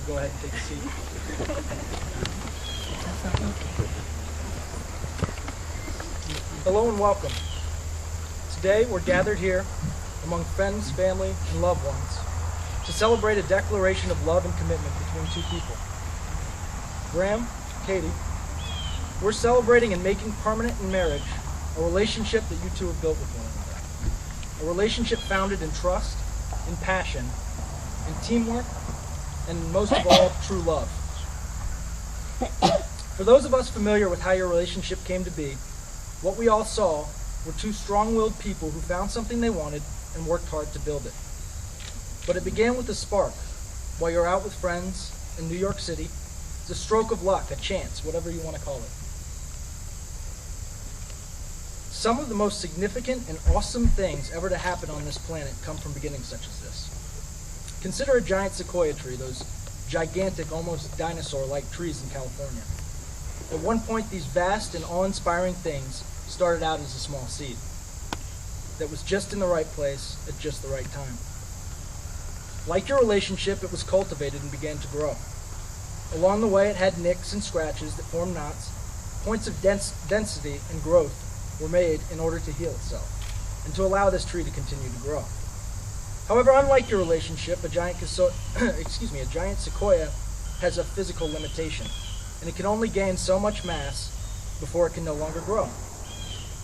Go ahead and take a seat. Hello and welcome. Today we're gathered here among friends, family, and loved ones to celebrate a declaration of love and commitment between two people. Graham, Katie, we're celebrating and making permanent in marriage a relationship that you two have built with one another. A relationship founded in trust, in passion, in teamwork, and most of all, true love. For those of us familiar with how your relationship came to be, what we all saw were two strong-willed people who found something they wanted and worked hard to build it. But it began with a spark. While you're out with friends in New York City, it's a stroke of luck, a chance, whatever you want to call it. Some of the most significant and awesome things ever to happen on this planet come from beginnings such as this. Consider a giant sequoia tree, those gigantic, almost dinosaur-like trees in California. At one point, these vast and awe-inspiring things started out as a small seed that was just in the right place at just the right time. Like your relationship, it was cultivated and began to grow. Along the way, it had nicks and scratches that formed knots. Points of density and growth were made in order to heal itself and to allow this tree to continue to grow. However, unlike your relationship, a giant sequoia has a physical limitation, and it can only gain so much mass before it can no longer grow.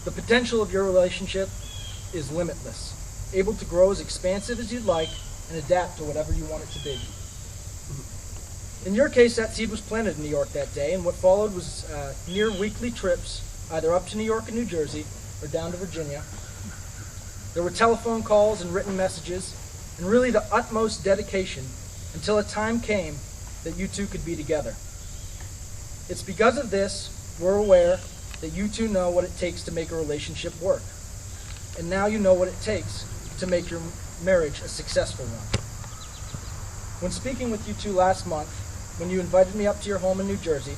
The potential of your relationship is limitless, able to grow as expansive as you'd like and adapt to whatever you want it to be. In your case, that seed was planted in New York that day, and what followed was near weekly trips, either up to New York and New Jersey or down to Virginia. There were telephone calls and written messages, and really the utmost dedication until a time came that you two could be together. It's because of this we're aware that you two know what it takes to make a relationship work. And now you know what it takes to make your marriage a successful one. When speaking with you two last month, when you invited me up to your home in New Jersey,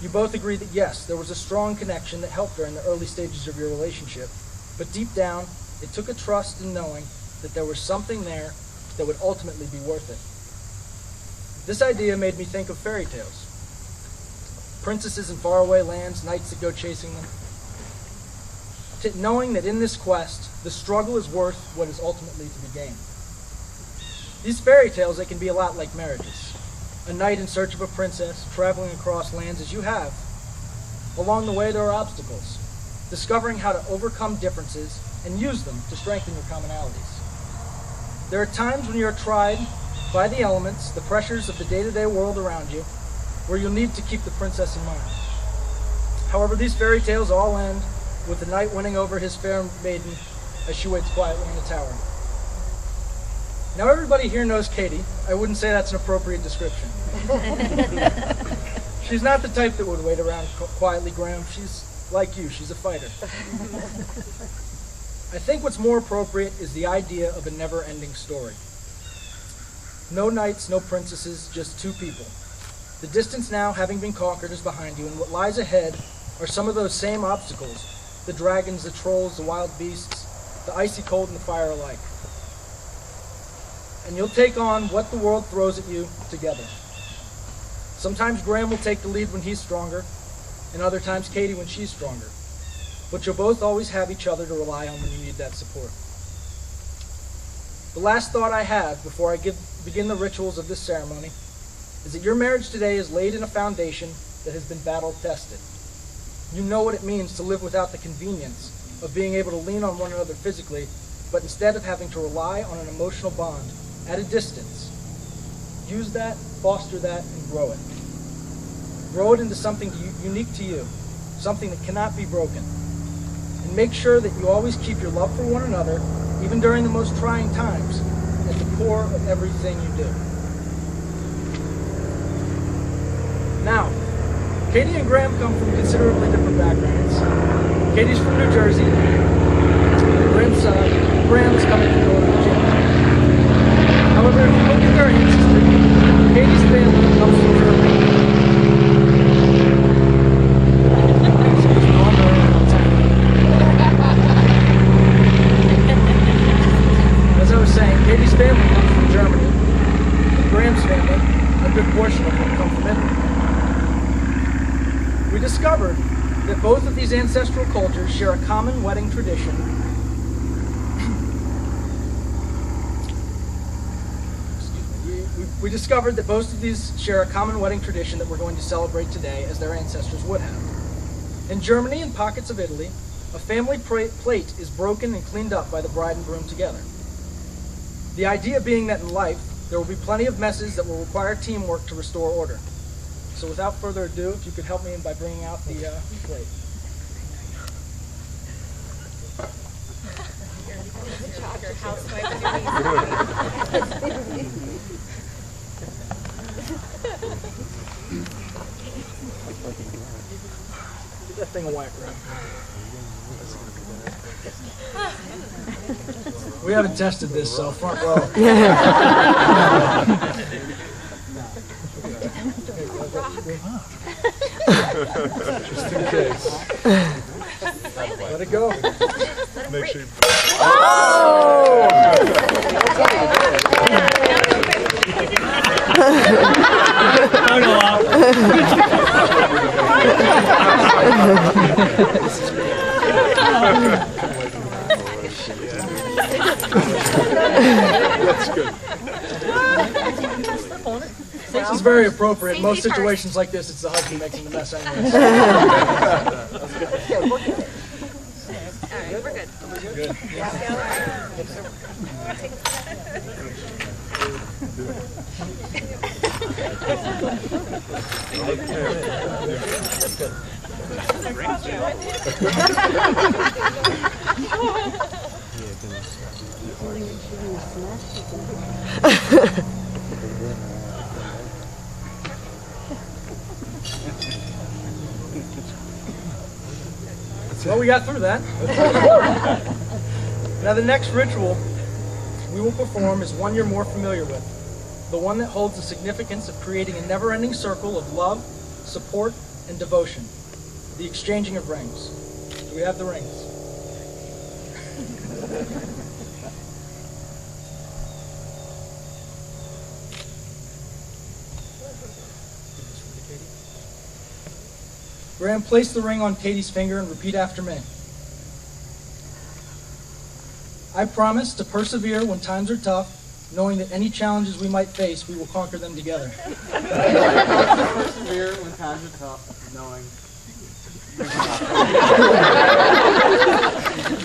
you both agreed that yes, there was a strong connection that helped during the early stages of your relationship, but deep down, it took a trust in knowing that there was something there that would ultimately be worth it. This idea made me think of fairy tales. Princesses in faraway lands, knights that go chasing them. Knowing that in this quest, the struggle is worth what is ultimately to be gained. These fairy tales, they can be a lot like marriages. A knight in search of a princess, traveling across lands as you have. Along the way, there are obstacles. Discovering how to overcome differences and use them to strengthen your commonalities. There are times when you're tried by the elements, the pressures of the day-to-day world around you, where you'll need to keep the princess in mind. However, these fairy tales all end with the knight winning over his fair maiden as she waits quietly in the tower. Now everybody here knows Katie. I wouldn't say that's an appropriate description. She's not the type that would wait around quietly, Graham. She's like you, she's a fighter. I think what's more appropriate is the idea of a never-ending story. No knights, no princesses, just two people. The distance now, having been conquered, is behind you, and what lies ahead are some of those same obstacles. The dragons, the trolls, the wild beasts, the icy cold and the fire alike. And you'll take on what the world throws at you together. Sometimes Graham will take the lead when he's stronger, and other times Katie when she's stronger. But you'll both always have each other to rely on when you need that support. The last thought I have before I begin the rituals of this ceremony is that your marriage today is laid in a foundation that has been battle-tested. You know what it means to live without the convenience of being able to lean on one another physically, but instead of having to rely on an emotional bond at a distance. Use that, foster that, and grow it. Grow it into something unique to you, something that cannot be broken. And make sure that you always keep your love for one another, even during the most trying times, at the core of everything you do. Now, Katie and Graham come from considerably different backgrounds. Katie's from New Jersey. Graham is coming from Northern Virginia. However, if you look at their ancestry, Katie's family comes from Germany. Excuse me, I'm running out of time. As I was saying, Katie's family comes from Germany. And Graham's family are good portion of them come from Italy. We discovered that both of these ancestral cultures share a common wedding tradition. We discovered that both of these share a common wedding tradition that we're going to celebrate today, as their ancestors would have. In Germany and pockets of Italy, a family plate is broken and cleaned up by the bride and groom together. The idea being that in life, there will be plenty of messes that will require teamwork to restore order. So without further ado, if you could help me by bringing out the plate. Get that thing a whack around. We haven't tested this, so front row. Just in case. Let it go. Make sure you... Oh! That's good. This is very appropriate. In most situations like this, it's the husband making the mess anyways. We're good. Good. Well, we got through that. Now the next ritual we will perform is one you're more familiar with. The one that holds the significance of creating a never-ending circle of love, support, and devotion. The exchanging of rings. Do we have the rings? Graham, place the ring on Katie's finger and repeat after me. I promise to persevere when times are tough, knowing that any challenges we might face, we will conquer them together. Persevere when times are tough, knowing. You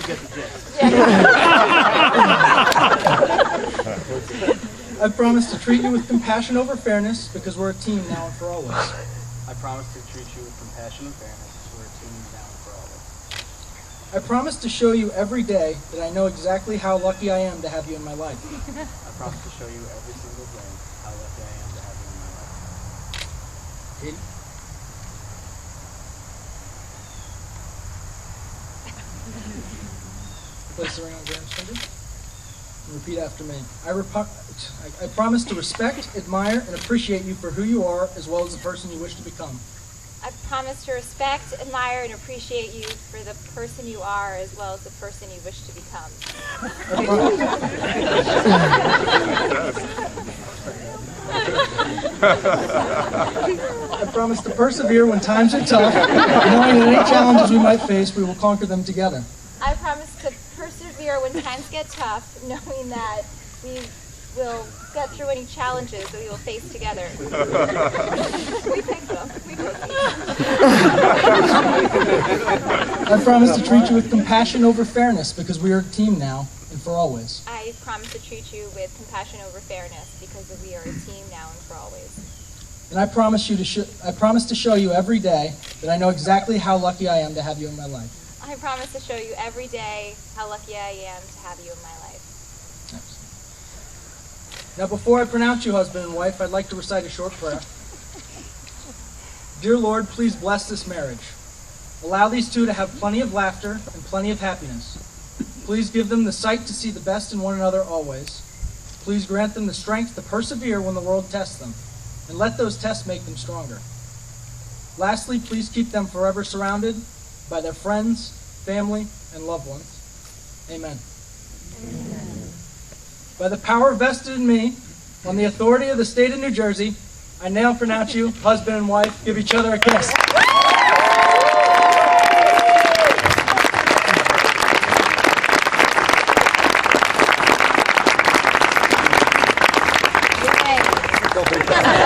get the gist. I promise to treat you with compassion over fairness, because we're a team now and for always. I promise to treat you with compassion and fairness as we're a team now and for always. I promise to show you every day that I know exactly how lucky I am to have you in my life. I promise to show you every single day how lucky I am to have you in my life. Katie? Place the ring on Graham's finger. And repeat after me. I promise to respect, admire, and appreciate you for who you are, as well as the person you wish to become. I promise to respect, admire, and appreciate you for the person you are, as well as the person you wish to become. I promise to persevere when times are tough, knowing that any challenges we might face, we will conquer them together. I promise to persevere when times get tough, knowing that we will get through any challenges that we will face together. We picked them. We picked these. I promise to treat you with compassion over fairness, because we are a team now and for always. I promise to treat you with compassion over fairness, because we are a team now and for always. And I promise to show you every day that I know exactly how lucky I am to have you in my life. I promise to show you every day how lucky I am to have you in my life. Now, before I pronounce you husband and wife, I'd like to recite a short prayer. Dear Lord, please bless this marriage. Allow these two to have plenty of laughter and plenty of happiness. Please give them the sight to see the best in one another always. Please grant them the strength to persevere when the world tests them, and let those tests make them stronger. Lastly, please keep them forever surrounded by their friends, family, and loved ones. Amen. Amen. By the power vested in me, on the authority of the state of New Jersey, I now pronounce you husband and wife. Give each other a kiss. Yay.